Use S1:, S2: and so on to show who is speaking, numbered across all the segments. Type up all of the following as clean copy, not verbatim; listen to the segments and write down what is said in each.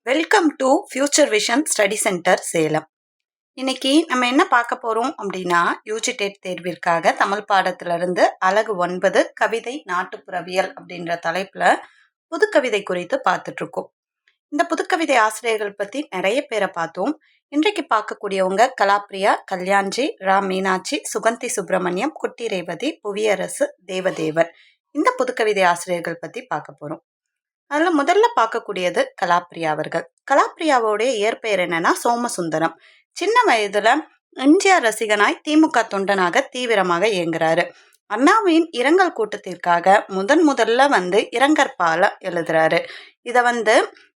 S1: Welcome to future vision study centre Salem. இன்னைக்கு நம்ம என்ன பார்க்க போறோம் அப்படின்னா, யூஜி டெட் தேர்விற்காக தமிழ் பாடத்திலிருந்து அலகு 9 கவிதை நாட்டுப்புறவியல் அப்படின்ற தலைப்புல புதுக்கவிதை குறித்து பார்த்துட்டு இருக்கோம். இந்த புதுக்கவிதை ஆசிரியர்கள் பத்தி நிறைய பேரை பார்த்தோம். இன்றைக்கு பார்க்கக்கூடியவங்க கலாப்ரியா, கல்யாண்ஜி, ரா மீனாட்சி, சுகந்தி சுப்பிரமணியம், குட்டி ரேவதி, புவியரசு, தேவதேவன். இந்த புதுக்கவிதை ஆசிரியர்கள் பத்தி பார்க்க போறோம். அதுல முதல்ல பார்க்கக்கூடியது கலாப்ரியா அவர்கள். கலாப்ரியாவோடைய இயற்பெயர் என்னன்னா சோமசுந்தரம். சின்ன வயதுல எம்ஜிஆர் ரசிகனாய் திமுக தொண்டனாக தீவிரமாக இயங்குறாரு. அண்ணாவின் இரங்கல் கூட்டத்திற்காக முதல்ல இரங்கற்பால எழுதுறாரு. இத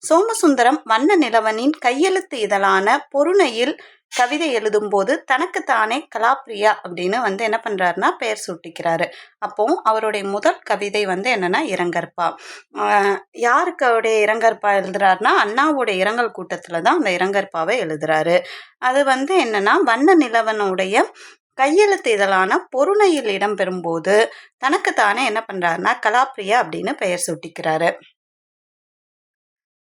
S1: சோமசுந்தரம் வண்ண நிலவனின் கையெழுத்து இதழான பொருணையில் கவிதை எழுதும் போது தனக்குத்தானே கலாப்ரியா அப்படின்னு என்ன பண்றாருன்னா பெயர் சூட்டிக்கிறாரு. அப்போ அவருடைய முதல் கவிதை என்னன்னா இரங்கற்பா. யாருக்கு அவருடைய இரங்கற்பா எழுதுறாருன்னா அண்ணாவுடைய இரங்கல் கூட்டத்துல தான் அந்த இரங்கற்பாவை எழுதுறாரு. அது என்னன்னா வண்ண நிலவனுடைய கையெழுத்து இதழான பொருணையில் இடம்பெறும் போது தனக்குத்தானே என்ன பண்றாருன்னா கலாப்ரியா அப்படின்னு பெயர் சூட்டிக்கிறாரு.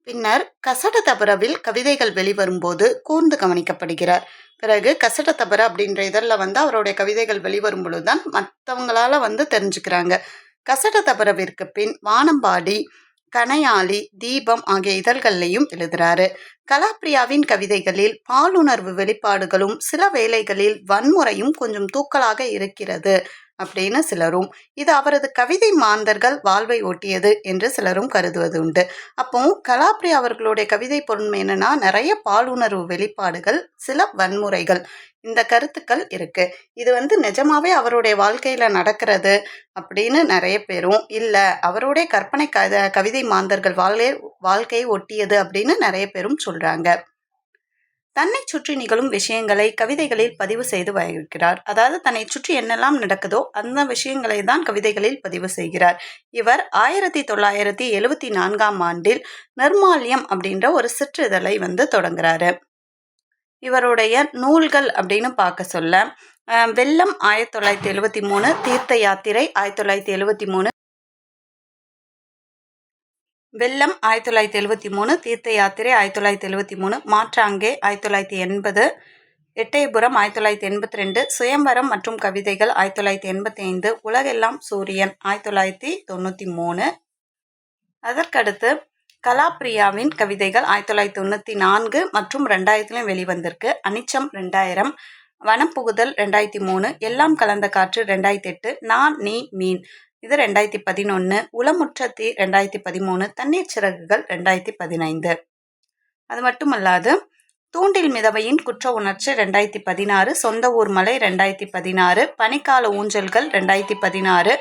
S1: பின்னர் கசட தபரவில் கவிதைகள் வெளிவரும்போது கூர்ந்து கவனிக்கப்படுகிறார். பிறகு கசட தபர அப்படின்ற இதழில் அவருடைய கவிதைகள் வெளிவரும் பொழுதுதான் மற்றவங்களால தெரிஞ்சுக்கிறாங்க. கசட தபரவிற்கு பின் வானம்பாடி, கனையாளி, தீபம் ஆகிய இதழ்கள்லையும் எழுதுறாரு. கலாப்ரியாவின் கவிதைகளில் பாலுணர்வு வெளிப்பாடுகளும் சில வேளைகளில் வன்முறையும் கொஞ்சம் தூக்கலாக இருக்கிறது அப்படின்னு சிலரும், இது அவரது கவிதை மாந்தர்கள் வாழ்வை ஓட்டியது என்று சிலரும் கருதுவது உண்டு. அப்போ கலாப்ரியா அவர்களுடைய கவிதை பொருண்மை என்னன்னா நிறைய பாலுணர்வு வெளிப்பாடுகள், சில வன்முறைகள், இந்த கருத்துக்கள் இருக்கு. இது நிஜமாவே அவருடைய வாழ்க்கையில நடக்கிறது அப்படின்னு நிறைய பேரும், இல்ல அவருடைய கற்பனை கவிதை மாந்தர்கள் வாழ்க்கையை ஒட்டியது அப்படின்னு நிறைய பேரும் சொல்றாங்க. தன்னை சுற்றி நிகழும் விஷயங்களை கவிதைகளில் பதிவு செய்து வருகிறார். அதாவது தன்னை சுற்றி என்னெல்லாம் நடக்குதோ அந்த விஷயங்களை தான் கவிதைகளில் பதிவு செய்கிறார். இவர் 1974 ஆண்டில் நிர்மால்யம் அப்படின்ற ஒரு சிற்றிதழை தொடங்குறாரு. இவருடைய நூல்கள் அப்படின்னு பார்க்க சொல்ல வெள்ளம் 1973, தீர்த்த யாத்திரை 1973, வெள்ளம் 1973, தீர்த்த யாத்திரை 1973, மாற்றாங்கே 1980, எட்டயபுரம் 1982, சுயம்வரம் மற்றும் கவிதைகள் 1985, உலகெல்லாம் சூரியன் 1993. அதற்கடுத்து கலாப்ரியாவின் கவிதைகள் 1994 மற்றும் 2000 வெளிவந்திருக்கு. அனிச்சம் 2000, வனம் புகுதல் 2003, எல்லாம் கலந்த காற்று 2008, நான் நீ மீன் இது 2011, உளமுற்றத்தி 2013, தண்ணீர் சிறகுகள் 2015. அது மட்டுமல்லாது தூண்டில் மிதவையின் குற்ற உணர்ச்சி 2016, சொந்த ஊர் மலை 2016, பனிக்கால ஊஞ்சல்கள் 2016,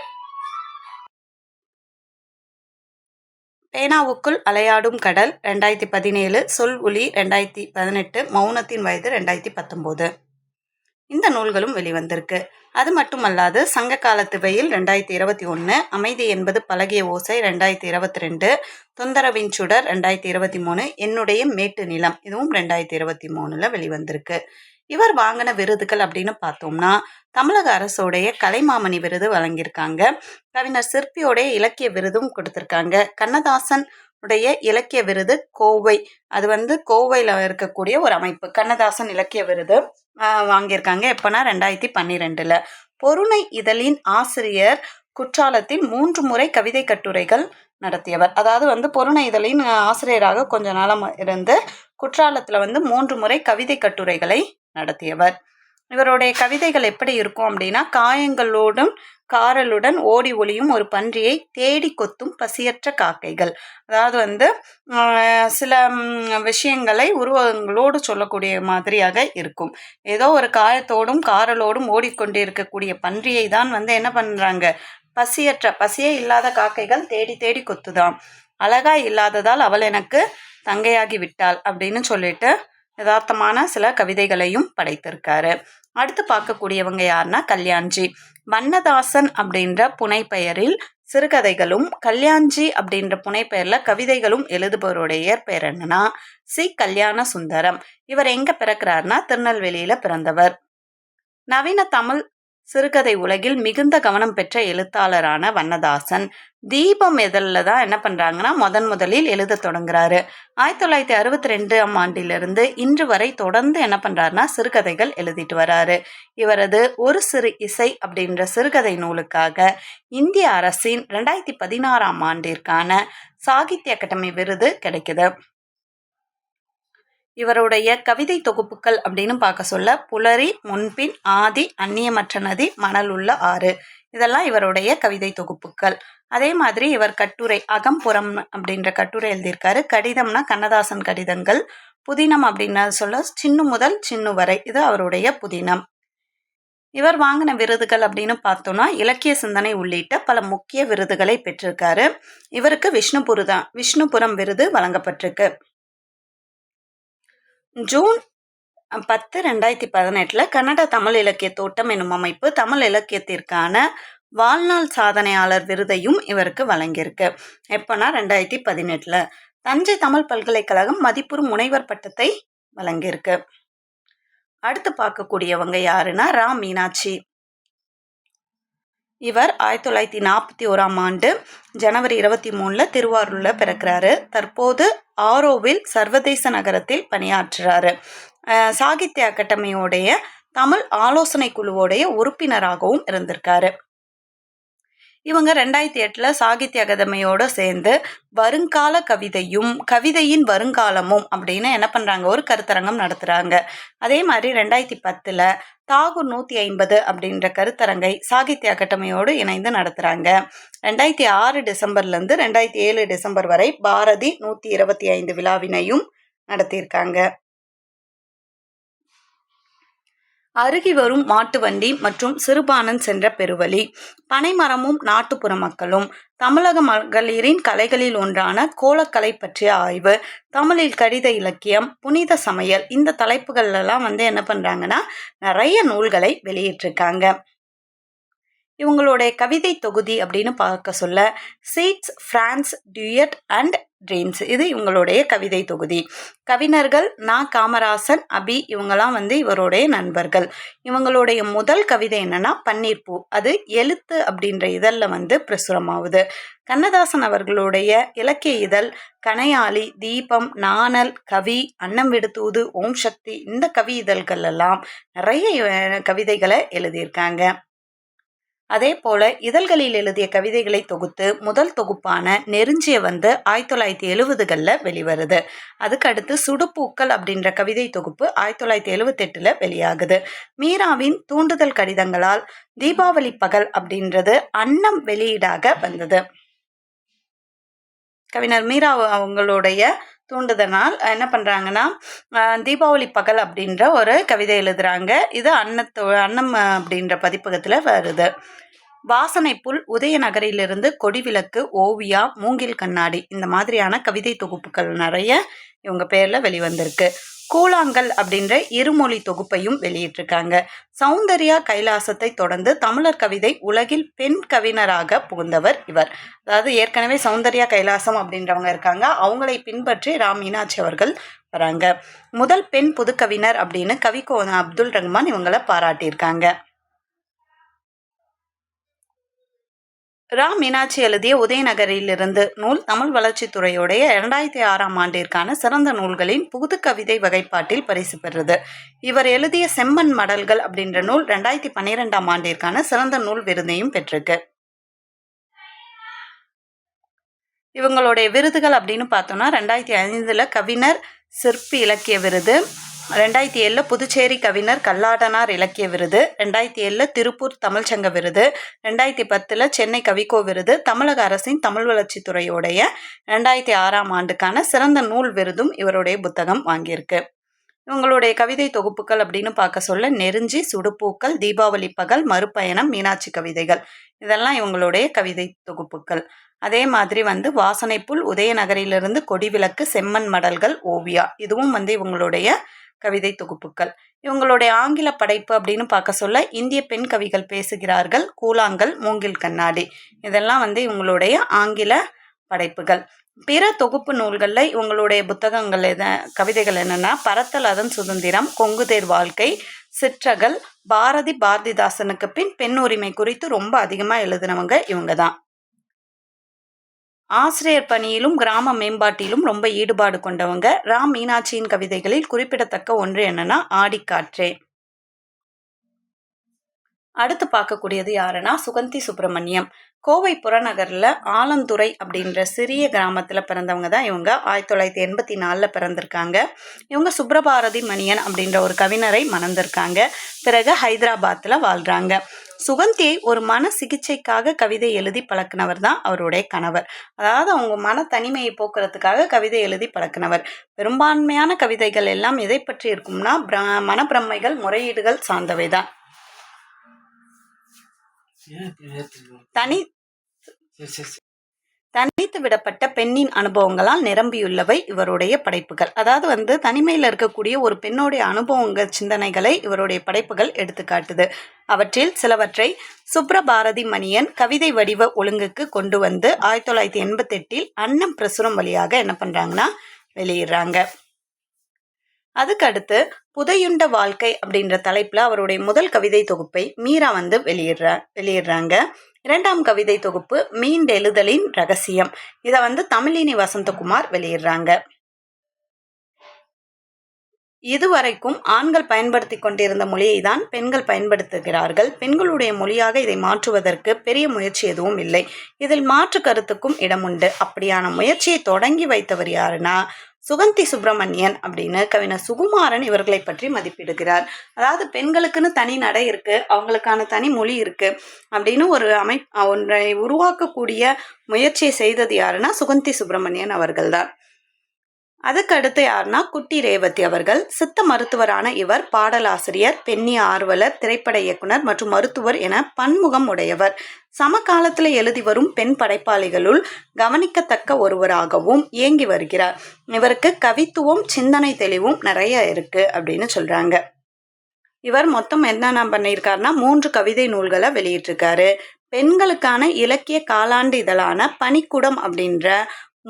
S1: பேனாவுக்குள் அலையாடும் கடல் 2017, சொல் ஒளி 2018, மௌனத்தின் வயது 2019. இந்த நூல்களும் வெளிவந்திருக்கு. அது மட்டுமல்லாது சங்க காலத்து வெயில் 2021, அமைதி என்பது பழகிய ஓசை 2022, தொந்தரவின் சுடர் 2023, என்னுடைய மேட்டு நிலம் இதுவும் 2023 வெளிவந்திருக்கு. இவர் வாங்கின விருதுகள் அப்படின்னு பார்த்தோம்னா தமிழக அரசோடைய கலைமாமணி விருது வழங்கியிருக்காங்க. கவிஞர் சிற்பியோடைய இலக்கிய விருதும் கொடுத்திருக்காங்க. கண்ணதாசன் உடைய இலக்கிய விருது கோவை, அது கோவையில் இருக்கக்கூடிய ஒரு அமைப்பு, கண்ணதாசன் இலக்கிய விருது வாங்கியிருக்காங்க. எப்போனா 2012. பொருணை இதழின் ஆசிரியர் குற்றாலத்தில் 3 முறை கவிதை கட்டுரைகள் நடத்தியவர். அதாவது பொருணை இதழின் ஆசிரியராக கொஞ்ச நாளம் இருந்து குற்றாலத்தில் 3 முறை கவிதை கட்டுரைகளை நடத்தியவர். இவருடைய கவிதைகள் எப்படி இருக்கும் அப்படின்னா, காயங்களோடும் காரலுடன் ஓடி ஒளியும் ஒரு பன்றியை தேடி கொத்தும் பசியற்ற காக்கைகள். அதாவது சில விஷயங்களை உருவங்களோடு சொல்லக்கூடிய மாதிரியாக இருக்கும். ஏதோ ஒரு காயத்தோடும் காரலோடும் ஓடிக்கொண்டிருக்கக்கூடிய பன்றியை தான் என்ன பண்றாங்க, பசியே இல்லாத காக்கைகள் தேடி தேடி கொத்துதாம். அழகாய் இல்லாததால் அவள் எனக்கு தங்கையாகி விட்டாள் அப்படின்னு சொல்லிட்டு யதார்த்தமான சில கவிதைகளையும் படைத்திருக்காரு. அடுத்து பார்க்கக்கூடியவங்க யாருன்னா கல்யாண்ஜி. வண்ணதாசன் அப்படின்ற புனைப்பெயரில் சிறுகதைகளும் கல்யாண்ஜி அப்படின்ற புனைப்பெயர்ல கவிதைகளும் எழுதுபவருடைய இயற்பெயர் என்னன்னா சி கல்யாண சுந்தரம். இவர் எங்க பிறக்கிறாருன்னா திருநெல்வேலியில பிறந்தவர். நவீன தமிழ் சிறுகதை உலகில் மிகுந்த கவனம் பெற்ற எழுத்தாளரான வண்ணதாசன் தீபம் இதழில் தான் என்ன பண்ணுறாங்கன்னா முதலில் எழுத தொடங்குறாரு. 1962ஆம் ஆண்டிலிருந்து இன்று வரை தொடர்ந்து என்ன பண்ணுறாருன்னா சிறுகதைகள் எழுதிட்டு வராரு. இவரது ஒரு சிறு இசை அப்படின்ற சிறுகதை நூலுக்காக இந்திய அரசின் 2016ஆம் ஆண்டிற்கான சாகித்ய அகாடமி விருது கிடைக்குது. இவருடைய கவிதை தொகுப்புகள் அப்படின்னு பார்க்க சொல்ல புலரி, முன்பின், ஆதி, அந்நியமற்ற நதி, மணல் உள்ள ஆறு, இதெல்லாம் இவருடைய கவிதை தொகுப்புகள். அதே மாதிரி இவர் கட்டுரை அகம்புறம் அப்படின்ற கட்டுரை எழுதியிருக்காரு. கடிதம்னா கண்ணதாசன் கடிதங்கள். புதினம் அப்படின்னு சொல்ல சின்னு முதல் சின்னு வரை, இது அவருடைய புதினம். இவர் வாங்கின விருதுகள் அப்படின்னு பார்த்தோம்னா இலக்கிய சிந்தனை உள்ளிட்ட பல முக்கிய விருதுகளை பெற்றிருக்காரு. இவருக்கு விஷ்ணுபுரம் விருது வழங்கப்பட்டிருக்கு. ஜூன் 10, 2018 கன்னட தமிழ் இலக்கிய தோட்டம் என்னும் அமைப்பு தமிழ் இலக்கியத்திற்கான வாழ்நாள் சாதனையாளர் விருதையும் இவருக்கு வழங்கியிருக்கு. எப்போனா 2018 தஞ்சை தமிழ் பல்கலைக்கழகம் மதிப்புறு முனைவர் பட்டத்தை வழங்கியிருக்கு. அடுத்து பார்க்கக்கூடியவங்க யாருன்னா ரா மீனாட்சி. இவர் 1941ஆம் ஆண்டு ஜனவரி 23 திருவாரூரில் பிறக்கிறாரு. தற்போது ஆரோவில் சர்வதேச நகரத்தில் பணியாற்றுறாரு. சாகித்ய அகாடமியோடைய தமிழ் ஆலோசனை குழுவோடைய உறுப்பினராகவும் இருந்திருக்காரு. இவங்க 2008 சாகித்ய அகாதமியோட சேர்ந்து வருங்கால கவிதையும் கவிதையின் வருங்காலமும் அப்படின்னு என்ன பண்ணுறாங்க, ஒரு கருத்தரங்கம் நடத்துகிறாங்க. அதே மாதிரி 2010 தாகூர் 150 அப்படின்ற கருத்தரங்கை சாகித்ய அகாடமியோடு இணைந்து நடத்துகிறாங்க. 2006 டிசம்பர்லேருந்து 2007 டிசம்பர் வரை பாரதி 125 விழாவினையும் நடத்தியிருக்காங்க. அருகி வரும் மாட்டு வண்டி மற்றும் சிறுபானன் சென்ற பெருவழி, பனைமரமும் நாட்டுப்புற மக்களும், தமிழக மகளிரின் கலைகளில் ஒன்றான கோலக்கலை பற்றிய ஆய்வு, தமிழில் கடித இலக்கியம், புனித சமையல், இந்த தலைப்புகள்லாம் என்ன பண்ணுறாங்கன்னா நிறைய நூல்களை வெளியிட்டிருக்காங்க. இவங்களுடைய கவிதை தொகுதி அப்படின்னு பார்க்க சொல்ல seeds, France, duet and dreams, இது இவங்களுடைய கவிதை தொகுதி. கவிஞர்கள் நா. காமராசன், அபி, இவங்கெல்லாம் இவருடைய நண்பர்கள். இவங்களுடைய முதல் கவிதை என்னன்னா பன்னீர்பூ, அது எழுத்து அப்படின்ற இதழில் பிரசுரமாகுது. கண்ணதாசன் அவர்களுடைய இலக்கிய இதழ் கனையாளி, தீபம், நாணல், கவி, அன்னம் விடுத்தூது, ஓம் சக்தி, இந்த கவி இதழ்கள் எல்லாம் நிறைய கவிதைகளை எழுதியிருக்காங்க. அதே போல இதழ்களில் எழுதிய கவிதைகளை தொகுத்து முதல் தொகுப்பான நெருஞ்சிய 1970களில் வெளிவருது. அதுக்கடுத்து சுடுப்பூக்கள் அப்படின்ற கவிதை தொகுப்பு 1978 வெளியாகுது. மீராவின் தூண்டுதல் கடிதங்களால் தீபாவளி பகல் அப்படின்றது அன்னம் வெளியீடாக வந்தது. கவிஞர் மீரா அவங்களுடைய தூண்டுதனால் என்ன பண்ணுறாங்கன்னா தீபாவளி பகல் அப்படின்ற ஒரு கவிதை எழுதுகிறாங்க. இது அன்னம் அப்படின்ற பதிப்பகத்தில் வருது. வாசனை புல், உதயநகரிலிருந்து கொடிவிளக்கு, ஓவியா, மூங்கில் கண்ணாடி, இந்த மாதிரியான கவிதை தொகுப்புகள் நிறைய இவங்க பேரில் வெளிவந்திருக்கு. கூழாங்கல் அப்படின்ற இருமொழி தொகுப்பையும் வெளியிட்டிருக்காங்க. சௌந்தர்யா கைலாசத்தை தொடர்ந்து தமிழர் கவிதை உலகில் பெண் கவிஞராக புகுந்தவர் இவர். அதாவது ஏற்கனவே சௌந்தர்யா கைலாசம் அப்படின்றவங்க இருக்காங்க, அவங்களை பின்பற்றி ரா. மீனாட்சி அவர்கள் வராங்க. முதல் பெண் புதுக்கவிஞர் அப்படின்னு கவிக்கோ அப்துல் ரஹ்மான் இவங்களை பாராட்டியிருக்காங்க. ரா. மீனாட்சி எழுதிய உதயநகரிலிருந்து நூல் தமிழ் வளர்ச்சித்துறையுடைய 2006ஆம் ஆண்டிற்கான சிறந்த நூல்களின் புது கவிதை வகைப்பாட்டில் பரிசு பெறுது. இவர் எழுதிய செம்மண் மடல்கள் அப்படின்ற நூல் 2012ஆம் ஆண்டிற்கான சிறந்த நூல் விருதையும் பெற்றிருக்கு. இவங்களுடைய விருதுகள் அப்படின்னு பார்த்தோம்னா 2005 கவிஞர் சிற்பி இலக்கிய விருது, 2007 புதுச்சேரி கவிஞர் கல்லாடனார் இலக்கிய விருது, 2007 திருப்பூர் தமிழ்ச்சங்க விருது, 2010 சென்னை கவிக்கோ விருது, தமிழக அரசின் தமிழ் வளர்ச்சித்துறையுடைய 2006ஆம் ஆண்டுக்கான சிறந்த நூல் விருதும் இவருடைய புத்தகம் வாங்கியிருக்கு. இவங்களுடைய கவிதை தொகுப்புகள் அப்படின்னு பார்க்க சொல்ல நெருஞ்சி, சுடுப்பூக்கள், தீபாவளி பகல், மறுபயணம், மீனாட்சி கவிதைகள், இதெல்லாம் இவங்களுடைய கவிதை தொகுப்புகள். அதே மாதிரி வாசனைப்புல், உதயநகரிலிருந்து கொடிவிளக்கு, செம்மண் மடல்கள், ஓவியா, இதுவும் இவங்களுடைய கவிதை தொகுப்புகள். இவங்களுடைய ஆங்கில படைப்பு அப்படின்னு பார்க்க சொல்ல இந்திய பெண் கவிகள் பேசுகிறார்கள், கூழாங்கல், மூங்கில் கண்ணாடி, இதெல்லாம் இவங்களுடைய ஆங்கில படைப்புகள். பிற தொகுப்பு நூல்களில் இவங்களுடைய புத்தகங்கள் கவிதைகள் என்னென்னா பரத்தல் அதன் சுதந்திரம், கொங்குதேர் வாழ்க்கை, சிற்றகல், பாரதிதாசனுக்கு பின் பெண் உரிமை குறித்து ரொம்ப அதிகமாக எழுதினவங்க இவங்க தான். ஆசிரியர் பணியிலும் கிராம மேம்பாட்டிலும் ரொம்ப ஈடுபாடு கொண்டவங்க. மீனாட்சியின் கவிதைகளில் குறிப்பிடத்தக்க ஒன்று என்னன்னா ஆடிக்காற்றே. அடுத்து பார்க்கக்கூடியது யாருன்னா சுகந்தி சுப்பிரமணியம். கோவை புறநகர்ல ஆலந்துறை அப்படின்ற சிறிய கிராமத்துல பிறந்தவங்க தான் இவங்க. 1984 பிறந்திருக்காங்க. இவங்க சுப்ரபாரதி மணியன் அப்படின்ற ஒரு கவிஞரை மணந்திருக்காங்க. பிறகு ஹைதராபாத்ல வாழ்றாங்க. சுகந்தியை ஒரு மன சிகிச்சைக்காக கவிதை எழுதி பழக்கினவர் தான் அவருடைய கணவர். அதாவது அவங்க மன தனிமையை போக்குறதுக்காக கவிதை எழுதி பழக்கினவர். பெரும்பான்மையான கவிதைகள் எல்லாம் எதை பற்றி இருக்கும்னா மனப்பிரமைகள், முறையீடுகள் சார்ந்தவைதான். தனித்து விடப்பட்ட பெண்ணின் அனுபவங்களால் நிரம்பியுள்ளவை இவருடைய படைப்புகள். அதாவது தனிமையில் இருக்கக்கூடிய ஒரு பெண்ணுடைய அனுபவங்கள், சிந்தனைகளை இவருடைய படைப்புகள் எடுத்துக்காட்டுது. அவற்றில் சிலவற்றை சுப்ரபாரதி மணியன் கவிதை வடிவ ஒழுங்குக்கு கொண்டு வந்து 1988 அன்னம் பிரசுரம் வழியாக என்ன பண்றாங்கன்னா வெளியிடுறாங்க. அதுக்கு அடுத்து புதையுண்ட வாழ்க்கை அப்படின்ற தலைப்புல அவருடைய முதல் கவிதை தொகுப்பை மீரா வெளியிடுறாங்க. இரண்டாம் கவிதை தொகுப்பு மீண்டெழுதலின் ரகசியம். இதை தமிழினி வசந்தகுமார் வெளியிடுறாங்க. இதுவரைக்கும் ஆண்கள் பயன்படுத்தி கொண்டிருந்த மொழியை தான் பெண்கள் பயன்படுத்துகிறார்கள். பெண்களுடைய மொழியாக இதை மாற்றுவதற்கு பெரிய முயற்சி எதுவும் இல்லை. இதில் மாற்று கருத்துக்கும் இடம் உண்டு. அப்படியான முயற்சியை தொடங்கி வைத்தவர் யாருன்னா சுகந்தி சுப்பிரமணியன் அப்படின்னு கவிஞர் சுகுமாரன் இவர்களை பற்றி மதிப்பிடுகிறார். அதாவது பெண்களுக்குன்னு தனி நடை இருக்கு, அவங்களுக்கான தனி மொழி இருக்கு அப்படின்னு ஒரு ஒன்றை உருவாக்கக்கூடிய முயற்சியை செய்தது யாருன்னா சுகந்தி சுப்பிரமணியன் அவர்கள் தான். அதுக்கு அடுத்து யாருன்னா குட்டி ரேவதி அவர்கள். சித்த மருத்துவரான இவர் பாடலாசிரியர், பெண்ணிய ஆர்வலர், திரைப்பட இயக்குனர் மற்றும் மருத்துவர் என பன்முகம் உடையவர். சமகாலத்தில் எழுதி வரும் பெண் படைப்பாளிகளுள் கவனிக்கத்தக்க ஒருவராகவும் இயங்கி வருகிறார். இவருக்கு கவித்துவம், சிந்தனை தெளிவும் நிறைய இருக்கு அப்படின்னு சொல்றாங்க. இவர் மொத்தம் என்னென்ன பண்ணியிருக்காருன்னா 3 கவிதை நூல்களை வெளியிட்டிருக்காரு. பெண்களுக்கான இலக்கிய காலாண்டு இதழான பனிக்குடம் அப்படின்ற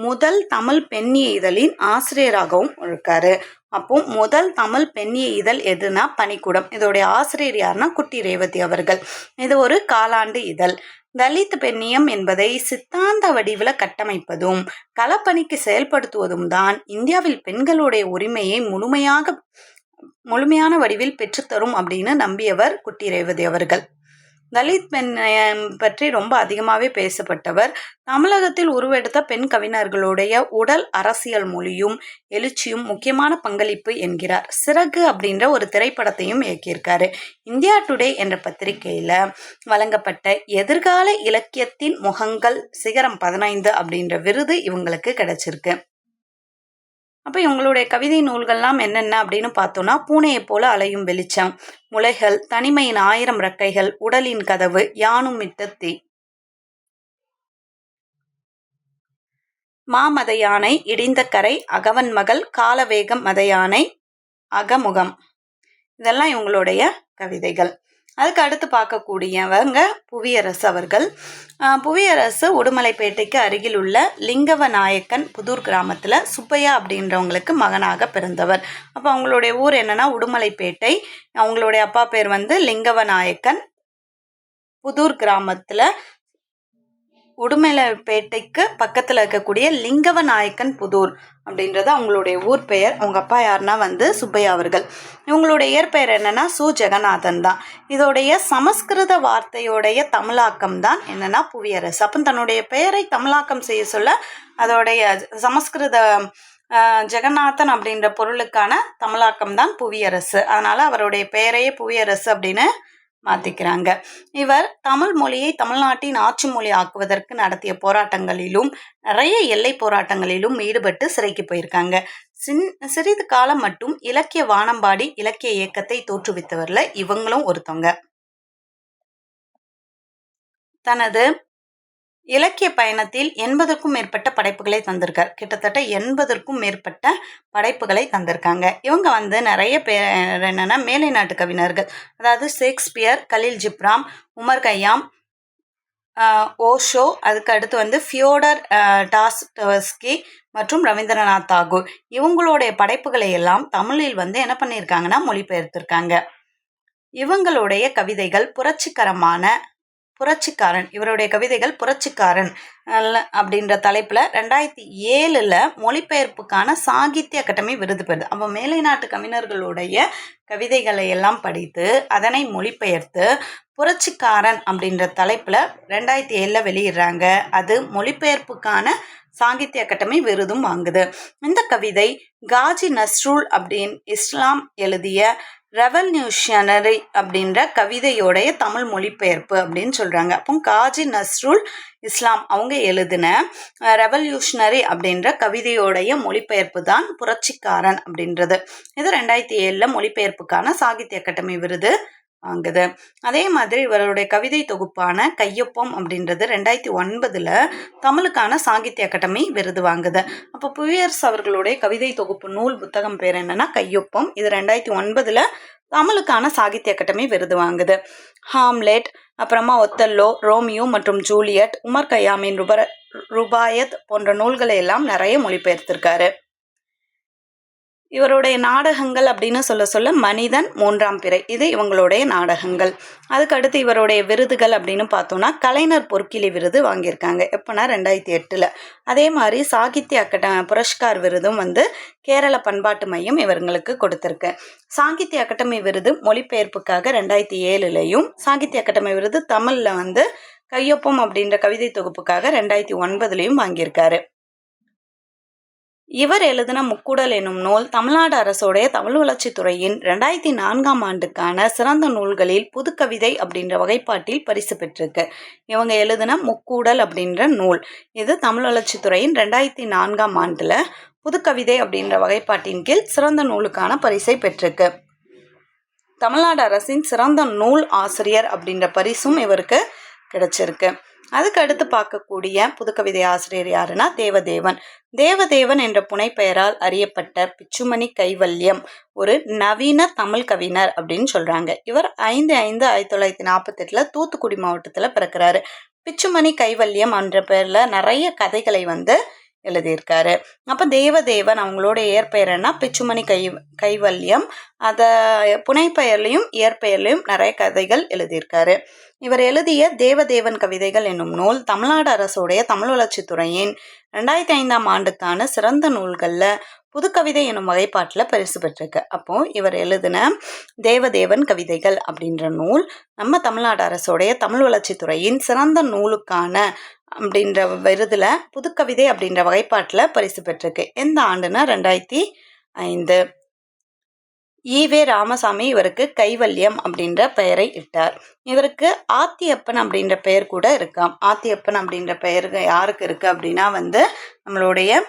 S1: முதல் தமிழ் பெண்ணிய இதழின் ஆசிரியராகவும் இருக்காரு. அப்போ முதல் தமிழ் பெண்ணிய இதழ் எதுனா பனிக்குடம். இதோடைய ஆசிரியர் யாருன்னா குட்டி ரேவதி அவர்கள். இது ஒரு காலாண்டு இதழ். தலித் பெண்ணியம் என்பதை சித்தாந்த வடிவில் கட்டமைப்பதும் களப்பணிக்கு செயல்படுத்துவதும் தான் இந்தியாவில் பெண்களுடைய உரிமையை முழுமையான வடிவில் பெற்றுத்தரும் அப்படின்னு நம்பியவர் குட்டி ரேவதி அவர்கள். தலித் பெண் பற்றி ரொம்ப அதிகமாகவே பேசப்பட்டவர். தமிழகத்தில் உருவெடுத்த பெண் கவிஞர்களுடைய உடல் அரசியல் மொழியும் எழுச்சியும் முக்கியமான பங்களிப்பு என்கிறார். சிறகு அப்படின்ற ஒரு திரைப்படத்தையும் இயக்கியிருக்காரு. இந்தியா டுடே என்ற பத்திரிகையில வழங்கப்பட்ட எதிர்கால இலக்கியத்தின் முகங்கள் சிகரம் 15 அப்படின்ற விருது இவங்களுக்கு கிடைச்சிருக்கு. அப்போ இவங்களுடைய கவிதை நூல்கள்லாம் என்னென்ன அப்படின்னு பார்த்தோம்னா பூனையை போல அலையும் வெளிச்சம், முளைகள், தனிமையின் 1000 ரெக்கைகள், உடலின் கதவு, யானும் இட்ட தீ, மாமத யானை, இடிந்த கரை, அகவன் மகள், காலவேகம் மத யானை, அகமுகம், இதெல்லாம் இவங்களுடைய கவிதைகள். அதுக்கு அடுத்து பார்க்கக்கூடியவங்க புவியரசு அவர்கள். புவியரசு உடுமலைப்பேட்டைக்கு அருகில் உள்ள லிங்கவநாயக்கன் புதூர் கிராமத்தில் சுப்பையா அப்படின்றவங்களுக்கு மகனாக பிறந்தவர். அப்போ அவங்களுடைய ஊர் என்னன்னா உடுமலைப்பேட்டை. அவங்களுடைய அப்பா பேர் லிங்கவநாயக்கன். புதூர் கிராமத்தில் உடுமலைப்பேட்டைக்கு பக்கத்தில் இருக்கக்கூடிய லிங்கவநாயக்கன் புதூர் அப்படின்றது அவங்களுடைய ஊர் பெயர். அவங்க அப்பா யாருன்னா சுப்பையா அவர்கள். இவங்களுடைய இயற்பெயர் என்னன்னா சு ஜெகநாதன் தான். இதோடைய சமஸ்கிருத வார்த்தையோடைய தமிழாக்கம் தான் என்னன்னா புவியரசு. அப்போ தன்னுடைய பெயரை தமிழாக்கம் செய்ய சொல்ல அதோடைய சமஸ்கிருத ஜெகநாதன் அப்படின்ற பொருளுக்கான தமிழாக்கம் தான் புவியரசு. அதனால அவருடைய பெயரையே புவியரசு அப்படின்னு மாத்திக்கிறாங்க. இவர் தமிழ் மொழியை தமிழ்நாட்டின் ஆட்சி மொழி ஆக்குவதற்கு நடத்திய போராட்டங்களிலும் நிறைய எல்லை போராட்டங்களிலும் ஈடுபட்டு சிறைக்கு போயிருக்காங்க. சிறிது காலம் மட்டும் இலக்கிய வானம்பாடி இலக்கிய இயக்கத்தை தோற்றுவித்தவர்ல இவங்களும் ஒருத்தவங்க. தனது இலக்கிய பயணத்தில் 80க்கும் மேற்பட்ட படைப்புகளை தந்திருக்கார். கிட்டத்தட்ட 80க்கும் மேற்பட்ட படைப்புகளை தந்திருக்காங்க. இவங்க நிறைய பேர் என்னன்னா மேலை நாட்டு கவிஞர்கள், அதாவது Shakespeare, Khaleel Ghibran, Umar Khayyam, Osho, அதுக்கு அடுத்து ஃபியோடர் டாஸ்டாவ்ஸ்கி மற்றும் ரவீந்திரநாத் தாகூர், இவங்களுடைய படைப்புகளை எல்லாம் தமிழில் என்ன பண்ணியிருக்காங்கன்னா மொழிபெயர்த்திருக்காங்க. இவங்களுடைய கவிதைகள் புரட்சிக்காரன், இவருடைய கவிதைகள் புரட்சிக்காரன் அப்படின்ற தலைப்புல 2007 மொழிபெயர்ப்புக்கான சாகித்ய அகாடமி விருது பெறுது. அப்போ மேலை நாட்டு கவிஞர்களுடைய கவிதைகளை எல்லாம் படித்து அதனை மொழிபெயர்த்து புரட்சிக்காரன் அப்படின்ற தலைப்புல 2007 வெளியிடுறாங்க. அது மொழிபெயர்ப்புக்கான சாகித்ய அகாடமி விருதும் வாங்குது. இந்த கவிதை காஜி நஸ்ருல் இஸ்லாம் எழுதிய ரெவல்யூஷனரி அப்படின்ற கவிதையோடைய தமிழ் மொழிபெயர்ப்பு அப்படின்னு சொல்றாங்க. அப்போ காஜி நஸ்ருல் இஸ்லாம் அவங்க எழுதின ரெவல்யூஷனரி அப்படின்ற கவிதையோடைய மொழிபெயர்ப்பு தான் புரட்சிக்காரன் அப்படின்றது. இது 2007 மொழிபெயர்ப்புக்கான சாகித்ய அகாடமி விருது வாங்குது. அதே மாதிரி இவருடைய கவிதை தொகுப்பான கையொப்பம் அப்படின்றது 2009 தமிழுக்கான சாகித்ய அகாடமி விருது வாங்குது. அப்போ புவியரசு அவர்களுடைய கவிதை தொகுப்பு நூல் புத்தகம் பேர் என்னன்னா கையொப்பம். இது 2009 தமிழுக்கான சாகித்ய அகாடமி விருது வாங்குது. ஹாம்லெட், அப்புறமா ஒத்தல்லோ, ரோமியோ மற்றும் ஜூலியட், உமர் கயாமின் ருபாயத் போன்ற நூல்களை எல்லாம் நிறைய மொழிபெயர்த்திருக்காரு. இவருடைய நாடகங்கள் அப்படின்னு சொல்ல மனிதன், மூன்றாம் பிறை, இது இவங்களுடைய நாடகங்கள். அதுக்கடுத்து இவருடைய விருதுகள் அப்படின்னு பார்த்தோம்னா கலைஞர் பொற்கிளி விருது வாங்கியிருக்காங்க. எப்போனா 2008. அதே மாதிரி சாகித்ய புரஸ்கார் விருதும் கேரள பண்பாட்டு மையம் இவங்களுக்கு கொடுத்துருக்கு. சாகித்ய அகாடமி விருது மொழிபெயர்ப்புக்காக 2007 சாகித்ய அகாடமி விருது தமிழில் கையொப்பம் அப்படின்ற கவிதை தொகுப்புக்காக 2009 வாங்கியிருக்காரு. இவர் எழுதின முக்கூடல் என்னும் நூல் தமிழ்நாடு அரசுடைய தமிழ் வளர்ச்சித்துறையின் 2004 ஆண்டுக்கான சிறந்த நூல்களில் புதுக்கவிதை அப்படின்ற வகைப்பாட்டில் பரிசு பெற்றிருக்கு. இவங்க எழுதின முக்கூடல் அப்படின்ற நூல் இது தமிழ் வளர்ச்சித்துறையின் 2004 ஆண்டுல புதுக்கவிதை அப்படின்ற வகைப்பாட்டின் கீழ் சிறந்த நூலுக்கான பரிசை பெற்றிருக்கு. தமிழ்நாடு அரசின் சிறந்த நூல் ஆசிரியர் அப்படின்ற பரிசும் இவருக்கு கிடைச்சிருக்கு. அதுக்கு அடுத்து பார்க்கக்கூடிய புதுக்கவிதை ஆசிரியர் யாருன்னா தேவதேவன். தேவதேவன் என்ற புனைப்பெயரால் அறியப்பட்ட பிச்சுமணி கைவல்யம் ஒரு நவீன தமிழ் கவிஞர் அப்படின்னு சொல்றாங்க. இவர் 5/5/1948 தூத்துக்குடி மாவட்டத்துல பிறக்கிறாரு. பிச்சுமணி கைவல்யம் என்ற பெயர்ல நிறைய கதைகளை எழுதியிருக்காரு. அப்போ தேவதேவன் அவங்களோட இயற்பெயர் என்ன பிச்சுமணி கைவல்யம். அதை புனைப்பெயர்லையும் இயற்பெயர்லையும் நிறைய கதைகள் எழுதியிருக்காரு. இவர் எழுதிய தேவதேவன் கவிதைகள் என்னும் நூல் தமிழ்நாடு அரசுடைய தமிழ் வளர்ச்சித்துறையின் 2005 ஆண்டுக்கான சிறந்த நூல்களில் புதுக்கவிதை என்னும் வகைப்பாட்டில் பரிசு பெற்றிருக்கு. அப்போ இவர் எழுதின தேவதேவன் கவிதைகள் அப்படின்ற நூல் நம்ம தமிழ்நாடு அரசுடைய தமிழ் வளர்ச்சித்துறையின் சிறந்த நூலுக்கான அப்படின்ற விருதுல புதுக்கவிதை அப்படின்ற வகைப்பாட்டில் பரிசு பெற்றிருக்கு. எந்த ஆண்டுனா 2005. ஈவே ராமசாமி இவருக்கு கைவல்யம் அப்படின்ற பெயரை இட்டார். இவருக்கு ஆத்தியப்பன் அப்படின்ற பெயர் கூட இருக்காம். ஆத்தியப்பன் அப்படின்ற பெயர் யாருக்கு இருக்கு அப்படின்னா நம்மளுடைய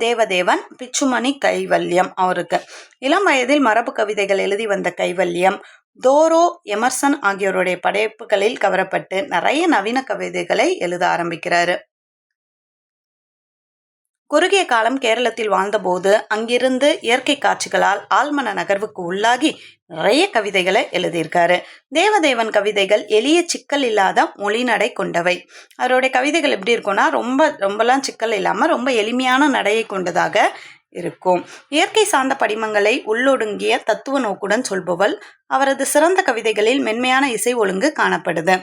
S1: தேவதேவன் பிச்சுமணி கைவல்யம் அவருக்கு. இளம் வயதில் மரபு கவிதைகள் எழுதி வந்த கைவல்யம் தோரோ எமர்சன் ஆகியோருடைய படைப்புகளில் கவரப்பட்டு நிறைய நவீன கவிதைகளை எழுத ஆரம்பிக்கிறாரு. குறுகிய காலம் கேரளத்தில் வாழ்ந்தபோது அங்கிருந்து இயற்கை காட்சிகளால் ஆழ்மன நகர்வுக்கு உள்ளாகி நிறைய கவிதைகளை எழுதியிருக்காரு. தேவதேவன் கவிதைகள் எளிய சிக்கல் இல்லாத மொழிநடை கொண்டவை. அவருடைய கவிதைகள் எப்படி இருக்கும்னா ரொம்பலாம் சிக்கல் இல்லாம ரொம்ப எளிமையான நடையை கொண்டதாக இருக்கும். இயற்கை சார்ந்த படிமங்களை உள்ளொடுங்கிய தத்துவ நோக்குடன் சொல்பவள். அவரது சிறந்த கவிதைகளில் மென்மையான இசை ஒழுங்கு காணப்படுது.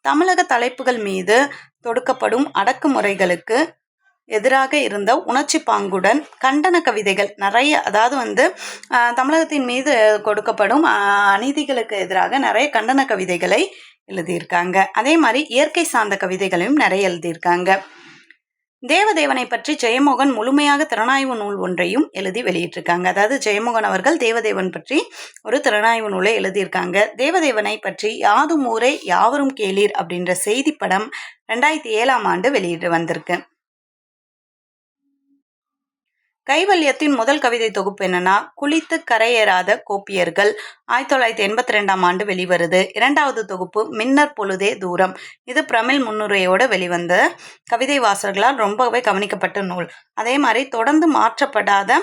S1: தமிழக தலைப்புகள் மீது தொடுக்கப்படும் அடக்குமுறைகளுக்கு எதிராக இருந்த உணர்ச்சி பாங்குடன் கண்டன கவிதைகள் நிறைய, அதாவது தமிழகத்தின் மீது கொடுக்கப்படும் அநீதிகளுக்கு எதிராக நிறைய கண்டன கவிதைகளை எழுதியிருக்காங்க. அதே மாதிரி இயற்கை சார்ந்த கவிதைகளையும் நிறைய எழுதியிருக்காங்க. தேவதேவனை பற்றி ஜெயமோகன் முழுமையாக திறனாய்வு நூல் ஒன்றையும் எழுதி வெளியிட்டிருக்காங்க. அதாவது ஜெயமோகன் அவர்கள் தேவதேவன் பற்றி ஒரு திறனாய்வு நூலை எழுதியிருக்காங்க. தேவதேவனை பற்றி யாதும் ஊரே யாவரும் கேளீர் அப்படின்ற செய்தி படம் 2007 ஆண்டு வெளியிட்டு வந்திருக்கு. கைவல்யத்தின் முதல் கவிதை தொகுப்பு என்னன்னா குளித்து கரையேறாத கோப்பியர்கள் 1982 ஆண்டு வெளிவருது. இரண்டாவது தொகுப்பு மின்னர் பொழுதே தூரம். இது பிரமிழ் முன்னுரையோட வெளிவந்த கவிதை வாசகர்களால் ரொம்பவே கவனிக்கப்பட்ட நூல். அதே மாதிரி தொடர்ந்து மாற்றப்படாத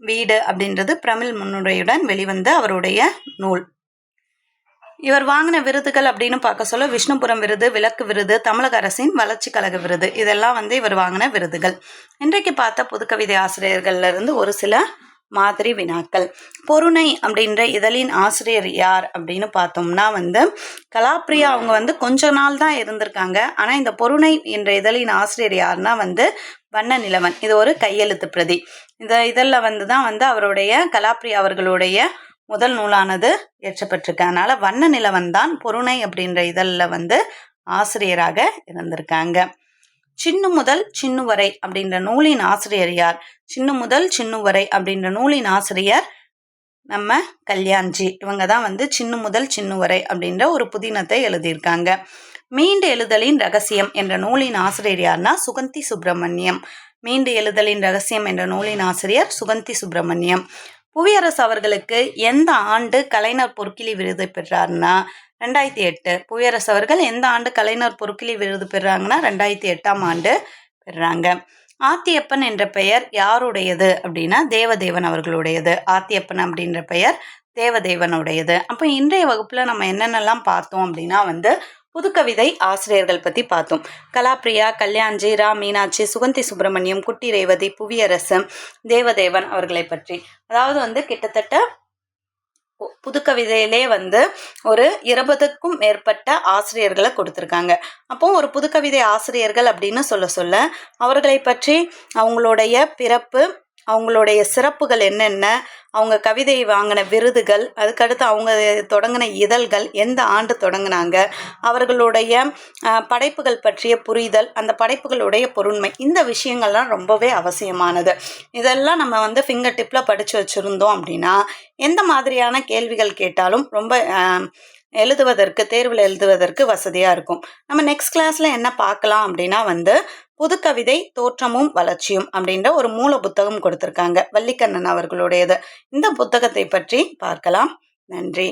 S1: வீடு அப்படின்றது பிரமிழ் முன்னுரையுடன் வெளிவந்த அவருடைய நூல். இவர் வாங்கின விருதுகள் அப்படின்னு பார்க்க விஷ்ணுபுரம் விருது, விளக்கு விருது, தமிழக அரசின் வளர்ச்சி கழக விருது, இதெல்லாம் இவர் வாங்கின விருதுகள். இன்றைக்கு பார்த்த புதுக்கவிதை ஆசிரியர்கள்ல இருந்து ஒரு சில மாதிரி வினாக்கள். பொருணை அப்படின்ற இதழின் ஆசிரியர் யார் அப்படின்னு பார்த்தோம்னா கலாப்ரியா அவங்க கொஞ்ச நாள் தான் இருந்திருக்காங்க. ஆனால் இந்த பொருணை என்ற இதழின் ஆசிரியர் யாருன்னா வண்ண நிலவன். இது ஒரு கையெழுத்து பிரதி. இந்த இதழில் தான் அவருடைய கலாப்ரியா அவர்களுடைய முதல் நூலானது இயற்றப்பட்டிருக்கு. அதனால வண்ண நிலவன் தான் பொருணை அப்படின்ற இதழில் ஆசிரியராக இருந்திருக்காங்க. சின்னு முதல் சின்னுவரை அப்படின்ற நூலின் ஆசிரியர் யார்? சின்னு முதல் சின்னுவரை அப்படின்ற நூலின் ஆசிரியர் நம்ம கல்யாண்ஜி. இவங்க தான் சின்னு முதல் சின்னுவரை அப்படின்ற ஒரு புதினத்தை எழுதியிருக்காங்க. மீண்டு எழுதலின் ரகசியம் என்ற நூலின் ஆசிரியர் யார்னா சுகந்தி சுப்பிரமணியம். மீண்டு எழுதலின் ரகசியம் என்ற நூலின் ஆசிரியர் சுகந்தி சுப்பிரமணியம். புவியரசு அவர்களுக்கு எந்த ஆண்டு கலைஞர் பொற்கிளி விருது பெற்றார்னா 2008. புவியரசு அவர்கள் எந்த ஆண்டு கலைஞர் பொற்கிளி விருது பெறாங்கன்னா 2008ஆம் ஆண்டு பெறாங்க. ஆத்தியப்பன் என்ற பெயர் யாருடையது அப்படின்னா தேவதேவன் அவர்களுடையது. ஆத்தியப்பன் அப்படின்ற பெயர் தேவதேவனுடையது. அப்போ இன்றைய வகுப்புல நம்ம என்னென்னலாம் பார்த்தோம் அப்படின்னா புதுக்கவிதை ஆசிரியர்கள் பற்றி பார்த்தோம். கலாப்ரியா, கல்யாண்ஜி, ரா மீனாட்சி, சுகந்தி சுப்பிரமணியம், குட்டி ரேவதி, புவியரசு, தேவதேவன் அவர்களை பற்றி. அதாவது கிட்டத்தட்ட புதுக்கவிதையிலே ஒரு 20க்கும் மேற்பட்ட ஆசிரியர்களை கொடுத்துருக்காங்க. அப்போ ஒரு புதுக்கவிதை ஆசிரியர்கள் அப்படின்னு சொல்ல அவர்களை பற்றி அவங்களுடைய பிறப்பு, அவங்களுடைய சிறப்புகள் என்னென்ன, அவங்க கவிதை வாங்கின விருதுகள், அதுக்கடுத்து அவங்க தொடங்கின இதழ்கள், எந்த ஆண்டு தொடங்கினாங்க, அவர்களுடைய படைப்புகள் பற்றிய புரிதல், அந்த படைப்புகளுடைய பொருண்மை, இந்த விஷயங்கள்லாம் ரொம்பவே அவசியமானது. இதெல்லாம் நம்ம ஃபிங்கர் டிப்பில் படித்து வச்சுருந்தோம் அப்படின்னா எந்த மாதிரியான கேள்விகள் கேட்டாலும் ரொம்ப தேர்வில் எழுதுவதற்கு வசதியாக இருக்கும். நம்ம நெக்ஸ்ட் கிளாஸில் என்ன பார்க்கலாம் அப்படின்னா புதுக்கவிதை தோற்றமும் வளர்ச்சியும் அப்படின்ற ஒரு மூல புத்தகம் கொடுத்துருக்காங்க, வள்ளிக்கண்ணன் அவர்களுடையது. இந்த புத்தகத்தை பற்றி பார்க்கலாம். நன்றி.